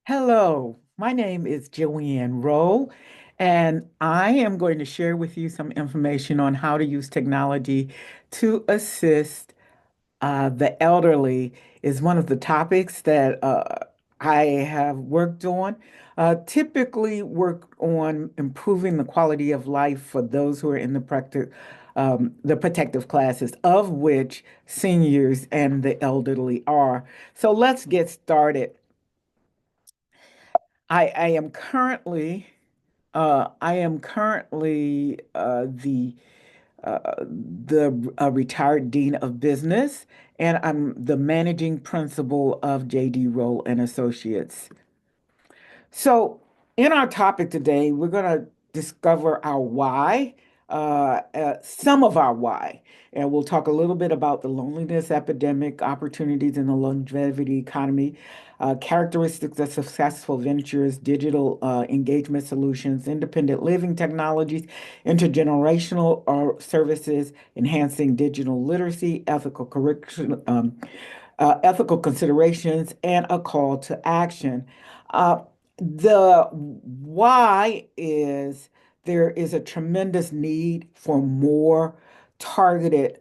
Hello, my name is Joanne Rowe, and I am going to share with you some information on how to use technology to assist the elderly is one of the topics that I have worked on. Typically work on improving the quality of life for those who are in the protective classes, of which seniors and the elderly are. So let's get started. I am currently the retired dean of business, and I'm the managing principal of JD Roll and Associates. So, in our topic today, we're going to discover our why, some of our why, and we'll talk a little bit about the loneliness epidemic, opportunities in the longevity economy, characteristics of successful ventures, digital engagement solutions, independent living technologies, intergenerational services, enhancing digital literacy, ethical considerations, and a call to action. Uh, the why is there is a tremendous need for more targeted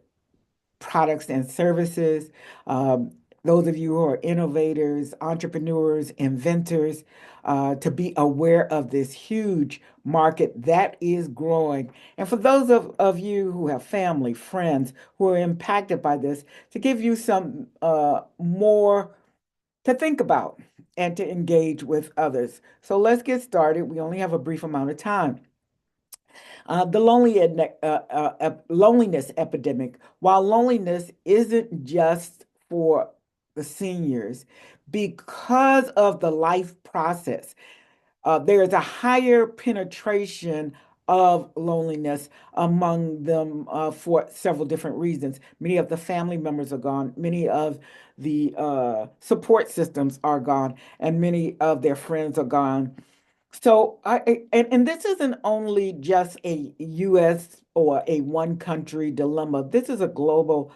products and services. Um, those of you who are innovators, entrepreneurs, inventors, to be aware of this huge market that is growing. And for those of you who have family, friends who are impacted by this, to give you some more to think about and to engage with others. So let's get started. We only have a brief amount of time. Loneliness epidemic. While loneliness isn't just for the seniors, because of the life process, there is a higher penetration of loneliness among them for several different reasons. Many of the family members are gone, many of the support systems are gone, and many of their friends are gone. So and this isn't only just a US or a one country dilemma. This is a global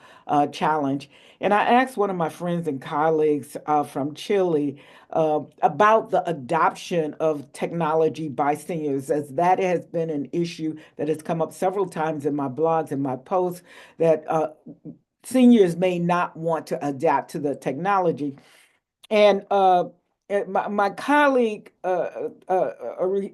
challenge. And I asked one of my friends and colleagues from Chile about the adoption of technology by seniors, as that has been an issue that has come up several times in my blogs and my posts that seniors may not want to adapt to the technology. And my colleague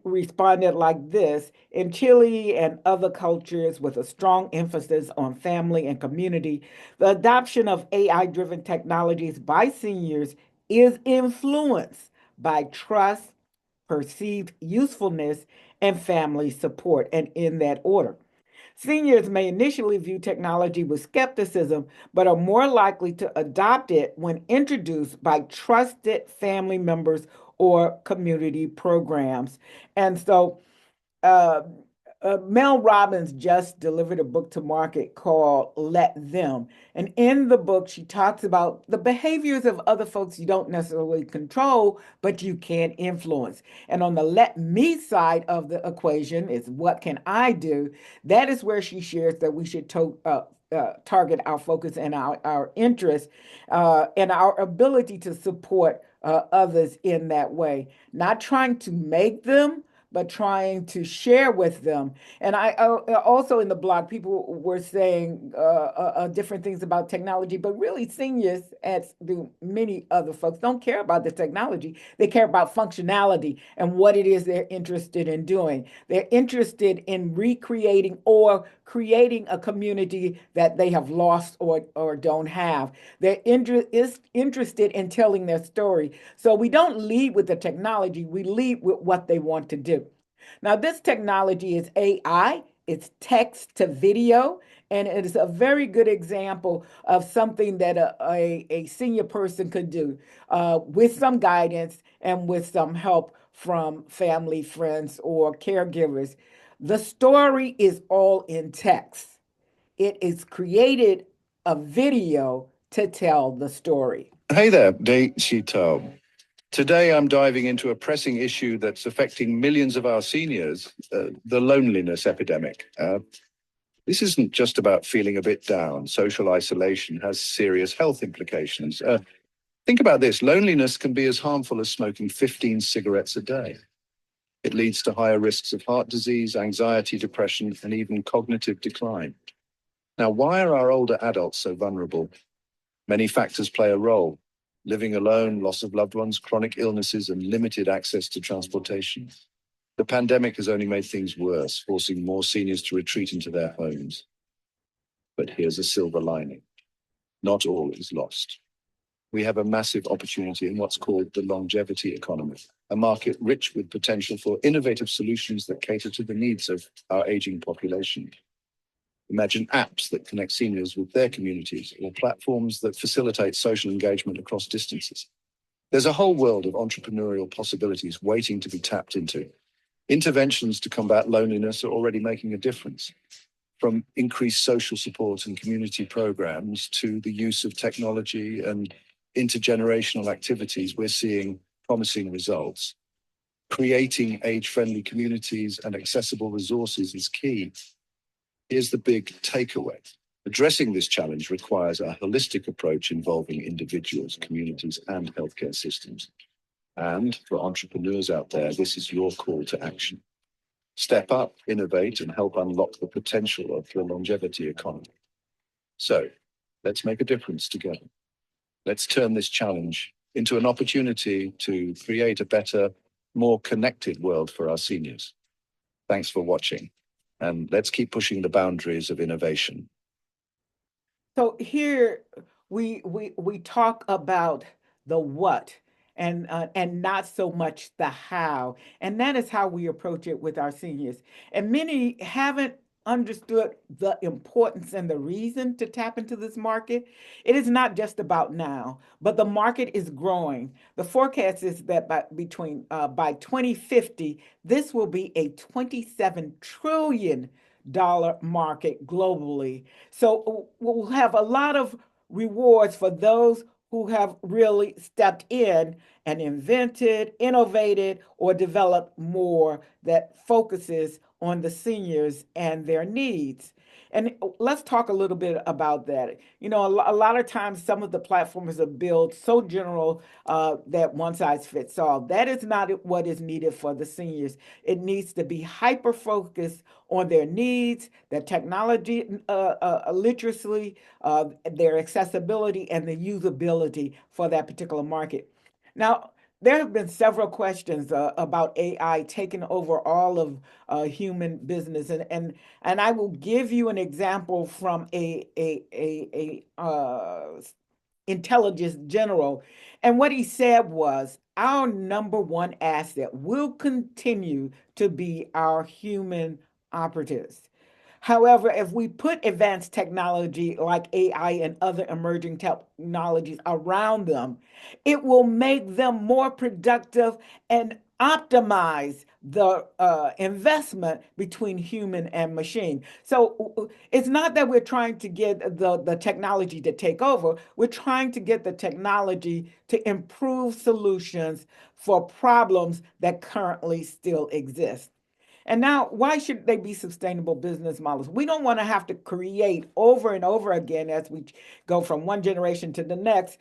responded like this: in Chile and other cultures with a strong emphasis on family and community, the adoption of AI-driven technologies by seniors is influenced by trust, perceived usefulness, and family support, and in that order. Seniors may initially view technology with skepticism, but are more likely to adopt it when introduced by trusted family members or community programs. And so uh, Mel Robbins just delivered a book to market called Let Them. And in the book, she talks about the behaviors of other folks you don't necessarily control, but you can influence. And on the let me side of the equation is what can I do? That is where she shares that we should target our focus and our interest and our ability to support others in that way, not trying to make them but trying to share with them. And I also in the blog, people were saying different things about technology, but really seniors, as do many other folks, don't care about the technology. They care about functionality and what it is they're interested in doing. They're interested in recreating or creating a community that they have lost or don't have. Is interested in telling their story. So we don't lead with the technology, we lead with what they want to do. Now, this technology is AI, it's text to video, and it is a very good example of something that a senior person could do with some guidance and with some help from family, friends, or caregivers. The story is all in text. It is created a video to tell the story. Hey there, Day Shito. Today I'm diving into a pressing issue that's affecting millions of our seniors, the loneliness epidemic. This isn't just about feeling a bit down. Social isolation has serious health implications. Think about this: loneliness can be as harmful as smoking 15 cigarettes a day. It leads to higher risks of heart disease, anxiety, depression, and even cognitive decline. Now, why are our older adults so vulnerable? Many factors play a role: living alone, loss of loved ones, chronic illnesses, and limited access to transportation. The pandemic has only made things worse, forcing more seniors to retreat into their homes. But here's a silver lining: not all is lost. We have a massive opportunity in what's called the longevity economy, a market rich with potential for innovative solutions that cater to the needs of our aging population. Imagine apps that connect seniors with their communities or platforms that facilitate social engagement across distances. There's a whole world of entrepreneurial possibilities waiting to be tapped into. Interventions to combat loneliness are already making a difference, from increased social support and community programs to the use of technology and intergenerational activities. We're seeing promising results. Creating age-friendly communities and accessible resources is key. Here's the big takeaway: addressing this challenge requires a holistic approach involving individuals, communities, and healthcare systems. And for entrepreneurs out there, this is your call to action. Step up, innovate, and help unlock the potential of the longevity economy. So let's make a difference together. Let's turn this challenge into an opportunity to create a better, more connected world for our seniors. Thanks for watching, and let's keep pushing the boundaries of innovation. So here we talk about the what and not so much the how, and that is how we approach it with our seniors. And many haven't understood the importance and the reason to tap into this market. It is not just about now, but the market is growing. The forecast is that by 2050, this will be a $27 trillion market globally. So we'll have a lot of rewards for those who have really stepped in and invented, innovated, or developed more that focuses on the seniors and their needs. And let's talk a little bit about that. You know, a lot of times some of the platforms are built so general that one size fits all. That is not what is needed for the seniors. It needs to be hyper focused on their needs, their technology literacy, their accessibility, and the usability for that particular market. Now, there have been several questions about AI taking over all of human business, and I will give you an example from a intelligence general, and what he said was, our number one asset will continue to be our human operatives. However, if we put advanced technology like AI and other emerging technologies around them, it will make them more productive and optimize the investment between human and machine. So it's not that we're trying to get the technology to take over, we're trying to get the technology to improve solutions for problems that currently still exist. And now, why should they be sustainable business models? We don't want to have to create over and over again as we go from one generation to the next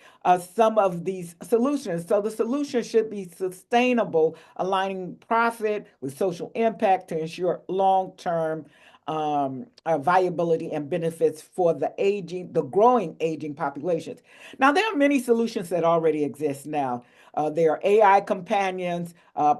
some of these solutions. So the solution should be sustainable, aligning profit with social impact to ensure long-term viability and benefits for the growing aging populations. Now, there are many solutions that already exist now. There are AI companions,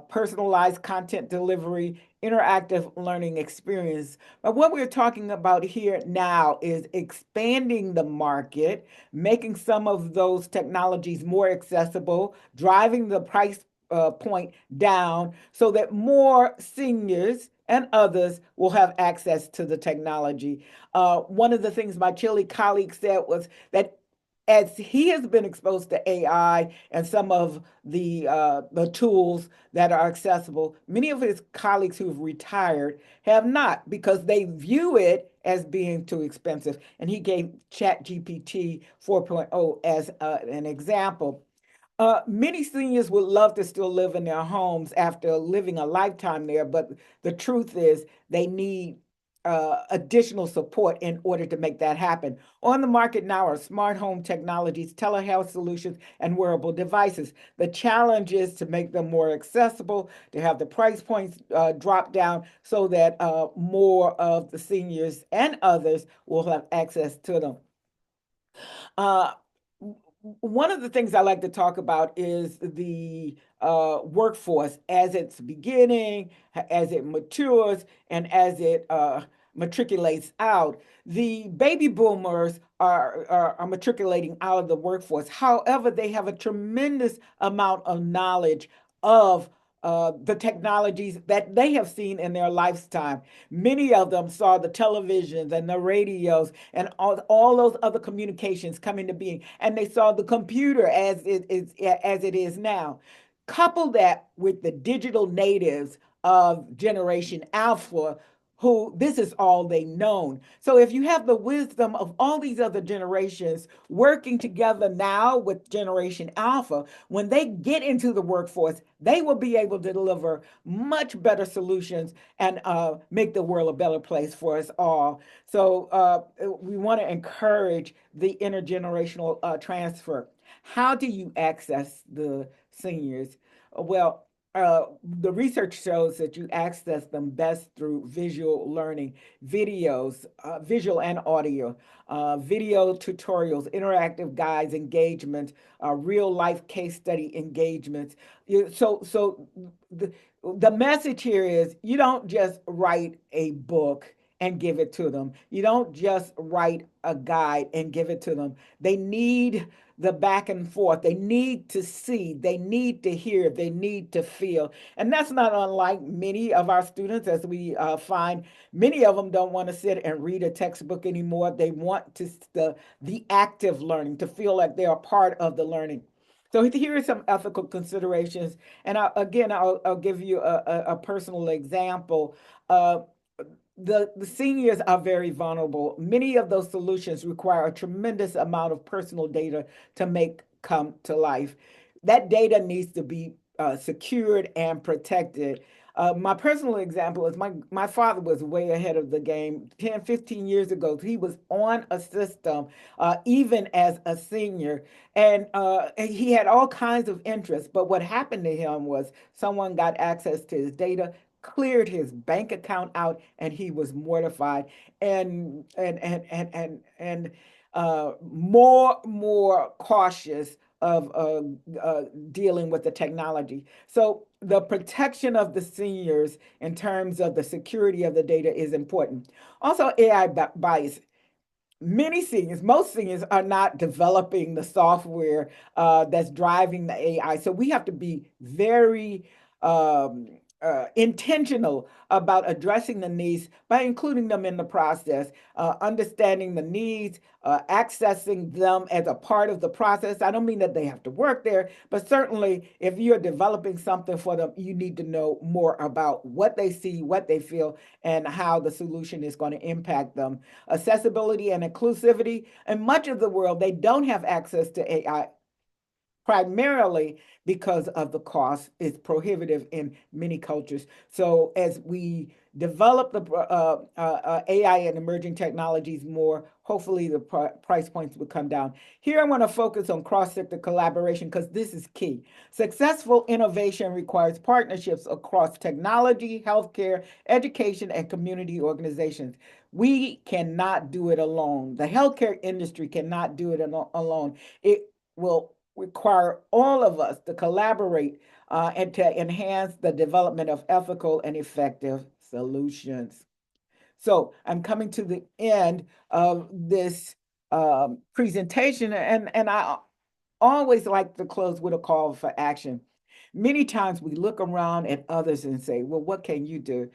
personalized content delivery, interactive learning experience. But what we're talking about here now is expanding the market, making some of those technologies more accessible, driving the price point down so that more seniors and others will have access to the technology. One of the things my Chile colleague said was that as he has been exposed to AI and some of the tools that are accessible, many of his colleagues who've retired have not, because they view it as being too expensive. And he gave ChatGPT 4.0 as an example. Many seniors would love to still live in their homes after living a lifetime there, but the truth is they need additional support in order to make that happen. On the market now are smart home technologies, telehealth solutions, and wearable devices. The challenge is to make them more accessible, to have the price points drop down so that more of the seniors and others will have access to them. Uh, One of the things I like to talk about is the workforce as it's beginning, as it matures, and as it matriculates out. The baby boomers are matriculating out of the workforce. However, they have a tremendous amount of knowledge of the technologies that they have seen in their lifetime. Many of them saw the televisions and the radios and all those other communications come into being, and they saw the computer as it is now. Couple that with the digital natives of Generation Alpha, who this is all they known. So if you have the wisdom of all these other generations working together now with Generation Alpha, when they get into the workforce, they will be able to deliver much better solutions and make the world a better place for us all. So we want to encourage the intergenerational transfer. How do you access the seniors? Well, the research shows that you access them best through visual learning, videos, visual and audio, video tutorials, interactive guides, engagements, real life case study engagements. So the message here is you don't just write a book and give it to them. You don't just write a guide and give it to them. They need the back and forth. They need to see, they need to hear, they need to feel. And that's not unlike many of our students, as we find many of them don't want to sit and read a textbook anymore. They want to the active learning, to feel like they are part of the learning. So here are some ethical considerations. And I'll give you a personal example. Uh, the seniors are very vulnerable. Many of those solutions require a tremendous amount of personal data to make come to life. That data needs to be secured and protected. My personal example is my father was way ahead of the game 10, 15 years ago. He was on a system, even as a senior, and he had all kinds of interests. But what happened to him was someone got access to his data, cleared his bank account out, and he was mortified and more cautious of dealing with the technology. So the protection of the seniors in terms of the security of the data is important. Also, AI bias. Many seniors, most seniors are not developing the software that's driving the AI. So we have to be very intentional about addressing the needs by including them in the process, understanding the needs, accessing them as a part of the process. I don't mean that they have to work there, but certainly if you're developing something for them, you need to know more about what they see, what they feel, and how the solution is going to impact them. Accessibility and inclusivity. In much of the world, they don't have access to AI primarily because of the cost is prohibitive in many cultures. So as we develop the AI and emerging technologies more, hopefully the price points will come down. Here I want to focus on cross-sector collaboration because this is key. Successful innovation requires partnerships across technology, healthcare, education, and community organizations. We cannot do it alone. The healthcare industry cannot do it alone. It will require all of us to collaborate and to enhance the development of ethical and effective solutions. So I'm coming to the end of this presentation, and I always like to close with a call for action. Many times we look around at others and say, well, what can you do?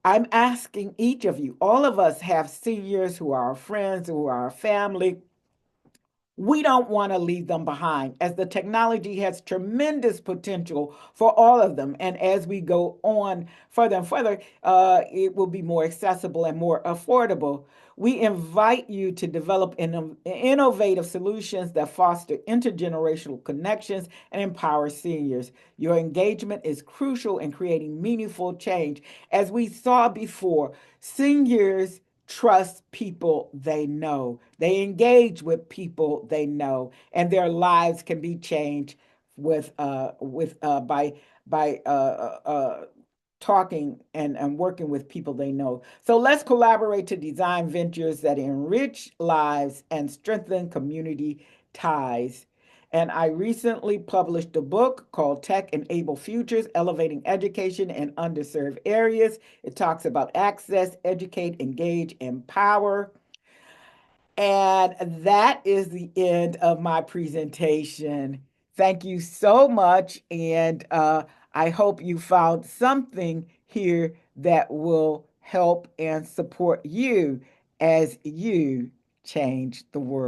I'm asking each of you, all of us have seniors who are our friends, who are our family, We don't want to leave them behind, as the technology has tremendous potential for all of them. And as we go on further and further, it will be more accessible and more affordable. We invite you to develop innovative solutions that foster intergenerational connections and empower seniors. Your engagement is crucial in creating meaningful change. As we saw before, seniors trust people they know. They engage with people they know, and their lives can be changed with by talking and working with people they know. So let's collaborate to design ventures that enrich lives and strengthen community ties. And I recently published a book called Tech Enabled Futures, Elevating Education in Underserved Areas. It talks about access, educate, engage, empower. And that is the end of my presentation. Thank you so much. And I hope you found something here that will help and support you as you change the world.